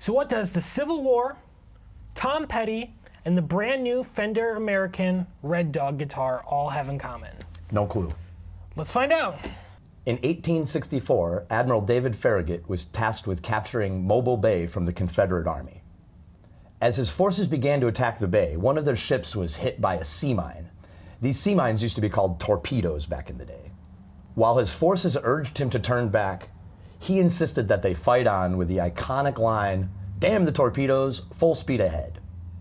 So what does the Civil War, Tom Petty, and the brand new Fender American Red Dog guitar all have in common? No clue. Let's find out. In 1864, Admiral David Farragut was tasked with capturing Mobile Bay from the Confederate Army. As his forces began to attack the bay, one of their ships was hit by a sea mine. These sea mines used to be called torpedoes back in the day. While his forces urged him to turn back, he insisted that they fight on with the iconic line, "Damn the torpedoes, full speed ahead."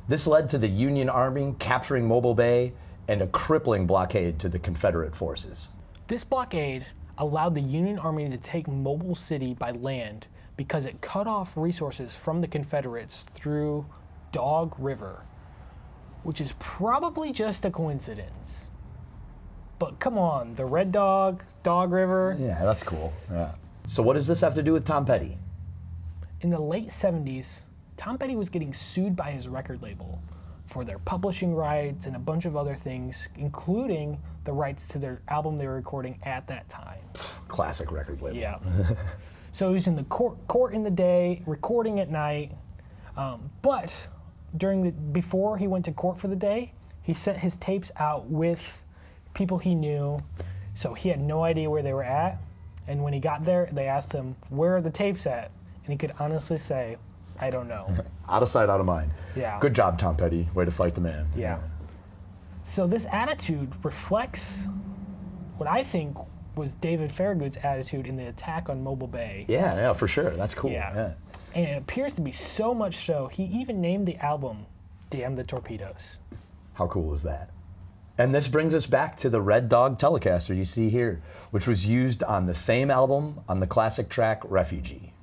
This led to the Union Army capturing Mobile Bay and a crippling blockade to the Confederate forces. This blockade allowed the Union Army to take Mobile City by land because it cut off resources from the Confederates through Dog River, which is probably just a coincidence. But come on, the Red Dog, Dog River. Yeah, that's cool. Yeah. So what does this have to do with Tom Petty? In the late 70s, Tom Petty was getting sued by his record label for their publishing rights and a bunch of other things, including the rights to their album they were recording at that time. Classic record label. Yeah. So he was in the court in the day, recording at night, but before he went to court for the day, he sent his tapes out with people he knew, so he had no idea where they were at. And when he got there, they asked him, "Where are the tapes at?" And he could honestly say, "I don't know." Out of sight, out of mind. Yeah. Good job, Tom Petty. Way to fight the man. Yeah. So this attitude reflects what I think was David Farragut's attitude in the attack on Mobile Bay. Yeah, for sure. That's cool. Yeah. And it appears to be so much so, he even named the album "Damn the Torpedoes." How cool is that? And this brings us back to the Red Dog Telecaster you see here, which was used on the same album on the classic track Refugee.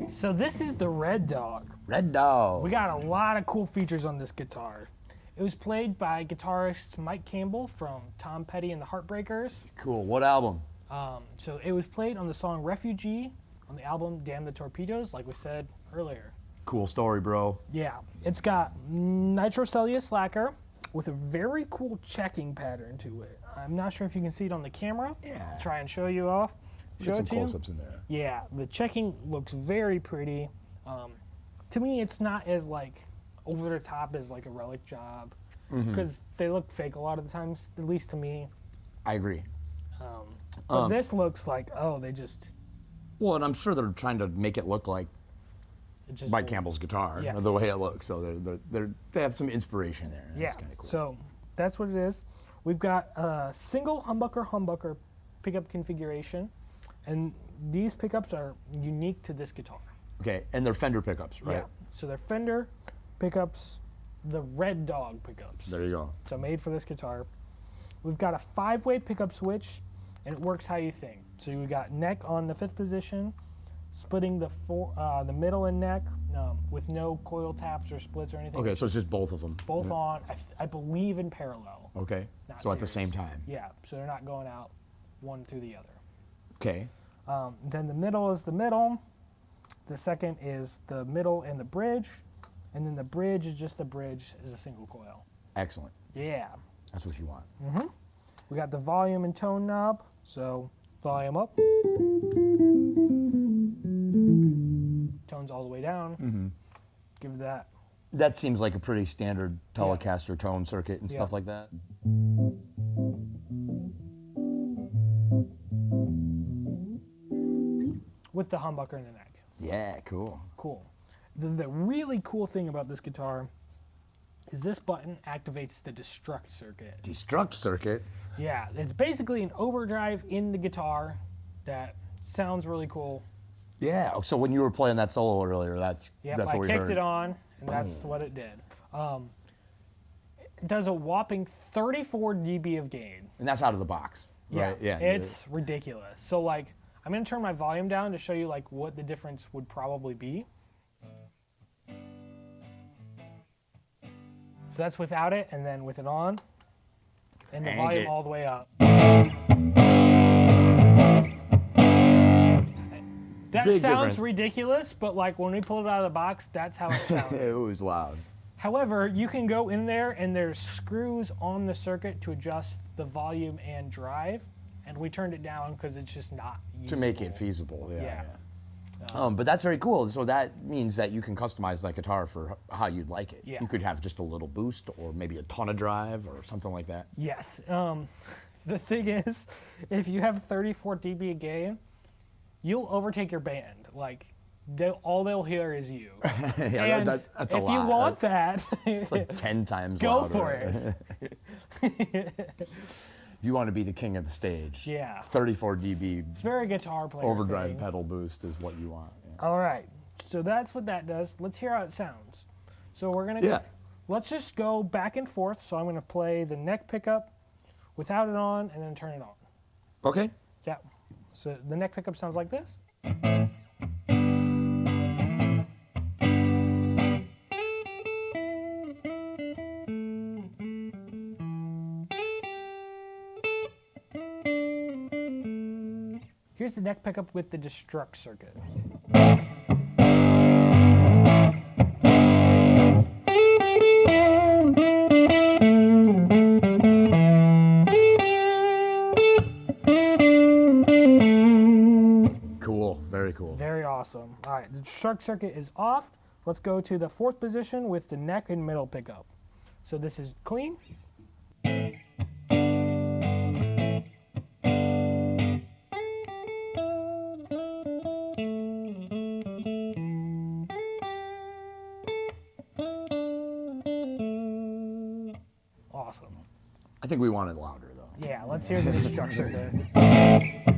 So this is the Red Dog. Red Dog. We got a lot of cool features on this guitar. It was played by guitarist Mike Campbell from Tom Petty and the Heartbreakers. Cool. What album? So it was played on the song Refugee on the album Damn the Torpedoes, like we said earlier. Cool story, bro. Yeah. It's got nitrocellulose lacquer with a very cool checking pattern to it. I'm not sure if you can see it on the camera. Yeah. I'll try and show you off. Get some close-ups in there. Yeah, the checking looks very pretty. To me, it's not as like over the top as like a Relic job, because they look fake a lot of the times, at least to me. I agree. But this looks like, they just... Well, and I'm sure they're trying to make it look like just Mike Campbell's guitar, Yes. the way it looks. So they have some inspiration there. Yeah, That's kind of cool. so that's what it is. We've got a single humbucker pickup configuration, and these pickups are unique to this guitar. Okay, and they're Fender pickups, right? Yeah, so they're Fender pickups, the Red Dog pickups. There you go. So made for this guitar. We've got a 5-way pickup switch, and it works how you think. So we got neck on the 5th position, splitting the middle and neck with no coil taps or splits or anything. Okay, so it's just both of them. Both on, I believe, in parallel. Okay, Not so at the series. same time. Yeah, so they're not going out one through the other. Okay. Then the middle is the middle. The second is the middle and the bridge. And then the bridge is just the bridge as a single coil. Excellent. Yeah. That's what you want. We got the volume and tone knob. So volume up. Tones all the way down. Give it that. That seems like a pretty standard Telecaster tone circuit and stuff like that. With the humbucker in the neck. Yeah, cool. Cool. The really cool thing about this guitar is this button activates the Destruct Circuit. Destruct Circuit? Yeah, it's basically an overdrive in the guitar that sounds really cool. Yeah, so when you were playing that solo earlier, that's Yep, what we I heard. kicked it on, and that's what it did. It does a whopping 34 dB of gain. And that's out of the box, right? Yeah. It's ridiculous. So like, I'm gonna turn my volume down to show you like what the difference would probably be. So that's without it, and then with it on, and the volume all the way up. That Big sounds difference. ridiculous, but like when we pulled it out of the box, that's how it sounded. It was loud. However, you can go in there and there's screws on the circuit to adjust the volume and drive, and we turned it down because it's just not usable. To make it feasible, Yeah. But that's very cool. So that means that you can customize that guitar for how you'd like it. Yeah. You could have just a little boost or maybe a ton of drive or something like that. Yes. The thing is, if you have 34 dB of gain, you'll overtake your band. Like, all they'll hear is you. Yeah, and that's a if lot. you want that, It's like 10 times go louder. for it. If you want to be the king of the stage, Yeah. 34 dB It's very guitar player overdrive thing. pedal boost is what you want. Yeah. All right, so that's what that does. Let's hear how it sounds. So we're gonna let's just go back and forth. So I'm gonna play the neck pickup without it on, and then turn it on. Okay. Yeah. So the neck pickup sounds like this. Here's the neck pickup with the Destruct Circuit. Cool. Very cool. Very awesome. All right, the Destruct Circuit is off. Let's go to the fourth position with the neck and middle pickup. So this is clean. Awesome. I think we want it louder though. Yeah, let's hear the Destruct Circuit.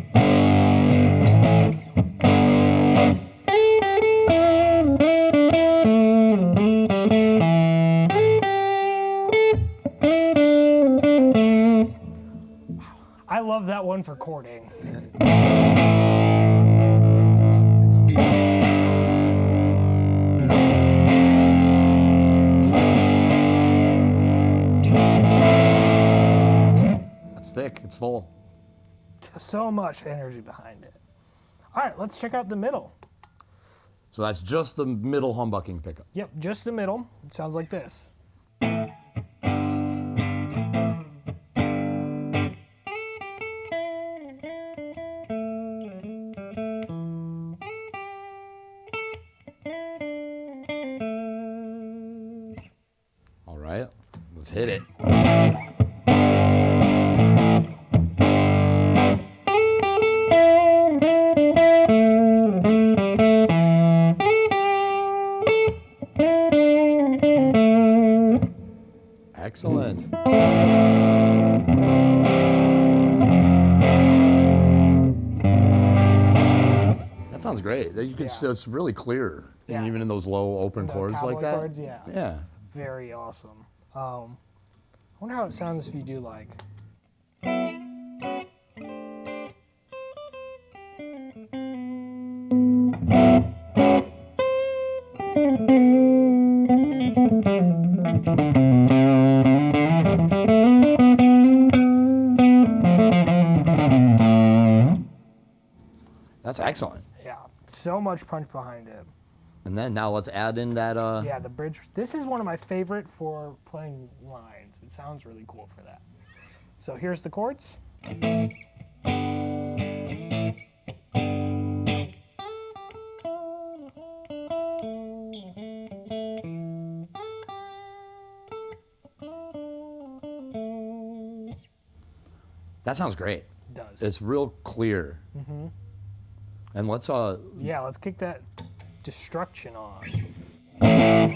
I love that one for chording. That's thick. It's full. So much energy behind it. All right, let's check out the middle. So that's just the middle humbucking pickup. Yep, just the middle. It sounds like this. All right. Let's hit it. Excellent. That sounds great. You can Yeah. it's really clear, Yeah. even in those low open The chords like cowboy that. chords, yeah. Yeah. Very awesome. I wonder how it sounds if you do like. That's excellent. Yeah, so much punch behind it. And then now let's add in that. Yeah, the bridge. This is one of my favorite for playing lines. It sounds really cool for that. So here's the chords. That sounds great. It does. It's real clear. Mm-hmm. And let's Yeah, let's kick that Destruction on.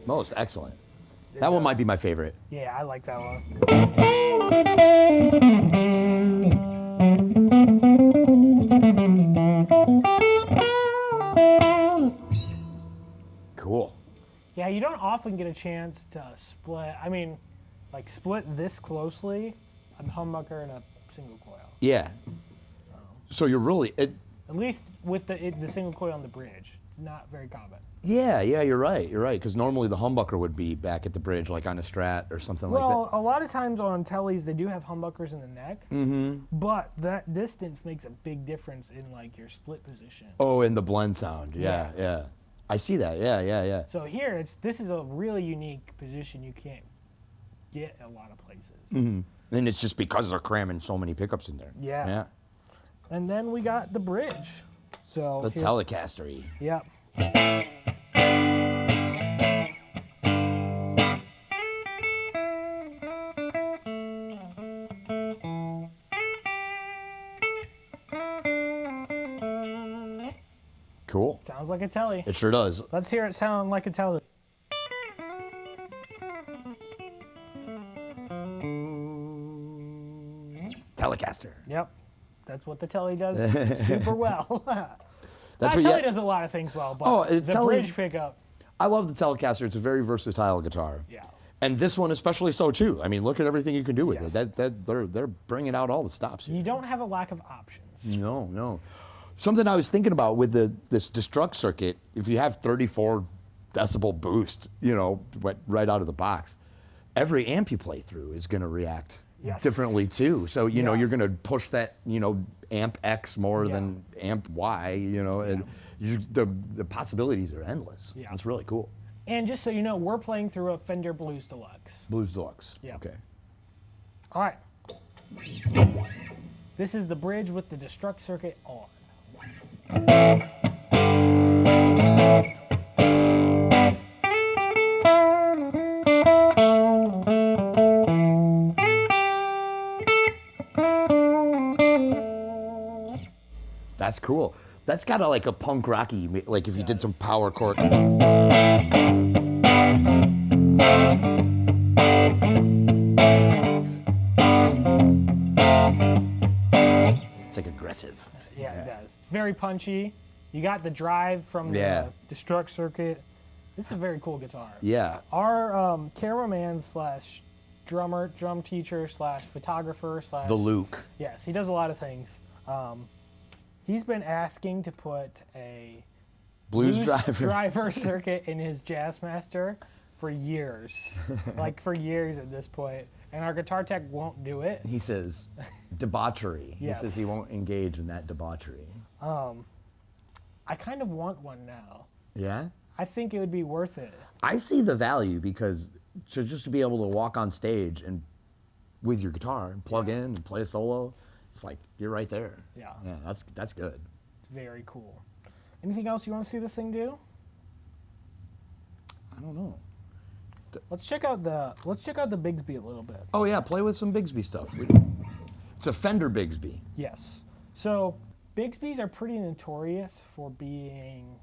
Most excellent. That one might be my favorite. Yeah, I like that one. Cool. Yeah, you don't often get a chance to split. I mean, like split this closely, a humbucker and a single coil. Yeah. So you're really At least with the single coil on the bridge, it's not very common. Yeah, you're right. You're right, because normally the humbucker would be back at the bridge, like on a Strat or something like that. Well, a lot of times on tellies they do have humbuckers in the neck, but that distance makes a big difference in like your split position. Oh, and the blend sound. Yeah. I see that. Yeah. So here, this is a really unique position you can't get a lot of places. And it's just because they're cramming so many pickups in there. Yeah. And then we got the bridge. So The Telecaster. Yep. Cool. Sounds like a telly. It sure does. Let's hear it sound like a telly. Telecaster. Yep. That's what the telly does super well. That's Telly what. does a lot of things well, but the bridge pickup. I love the Telecaster. It's a very versatile guitar. Yeah. And this one especially so too. I mean, look at everything you can do with Yes. it. They're bringing out all the stops here. You don't have a lack of options. No. Something I was thinking about with this Destruct Circuit, if you have 34 decibel boost, right out of the box, every amp you play through is going to react differently too. So, you're going to push that, amp X more than amp Y, and the possibilities are endless. Yeah. It's really cool. And just so you know, we're playing through a Fender Blues Deluxe. Blues Deluxe. Yeah. Okay. All right. This is the bridge with the Destruct Circuit on. That's cool. That's got like a punk rocky, like if you did some power chord. It's like aggressive. Yeah, it does. It's very punchy. You got the drive from the Destruct Circuit. This is a very cool guitar. Yeah. Our cameraman slash drummer, drum teacher slash photographer slash... The Luke. Yes, he does a lot of things. He's been asking to put a Blues driver circuit in his Jazzmaster for years. Like for years at this point. And our guitar tech won't do it. He says debauchery. Yes. He says he won't engage in that debauchery. I kind of want one now. Yeah? I think it would be worth it. I see the value because just to be able to walk on stage and with your guitar and plug in and play a solo, it's like you're right there. Yeah. Yeah, that's good. Very cool. Anything else you want to see this thing do? I don't know. Let's check out the Bigsby a little bit. Oh yeah, play with some Bigsby stuff. It's a Fender Bigsby. Yes. So Bigsbys are pretty notorious for being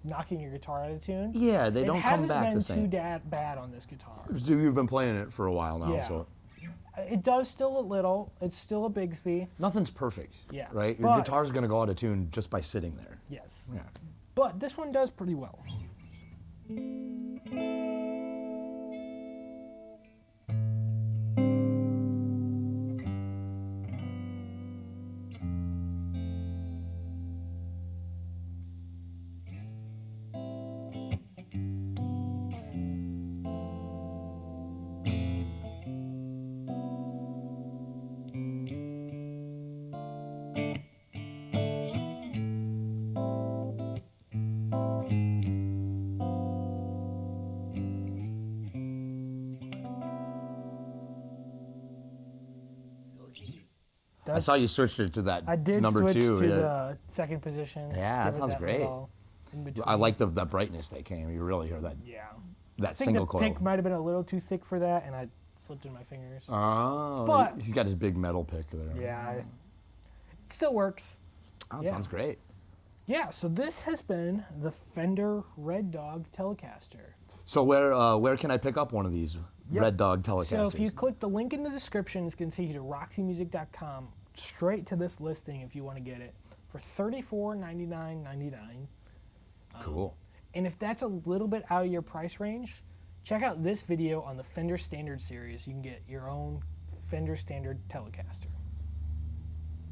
knocking your guitar out of tune. Yeah, they don't come back the same. It hasn't been too bad on this guitar. So you've been playing it for a while now, Yeah. so It does still a little. It's still a Bigsby. nothing's perfect. Yeah, Right? Your but- guitar's gonna go out of tune just by sitting there. Yes. Yeah. But this one does pretty well. I saw you switched it to that I did number switch 2. to the second position. Yeah, that Give it sounds great. little in between. I like the brightness they came. You really hear that Yeah. that I think single the coil. pick might have been a little too thick for that, and I slipped in my fingers. Oh, But- he's got his big metal pick there. Yeah, it still works. Oh, Yeah. sounds great. Yeah, so this has been the Fender Red Dog Telecaster. So where can I pick up one of these Red Dog Telecasters? So if you click the link in the description, it's going to take you to roxymusic.com, straight to this listing if you want to get it, for $34.99.99. Cool. And if that's a little bit out of your price range, check out this video on the Fender Standard series. You can get your own Fender Standard Telecaster.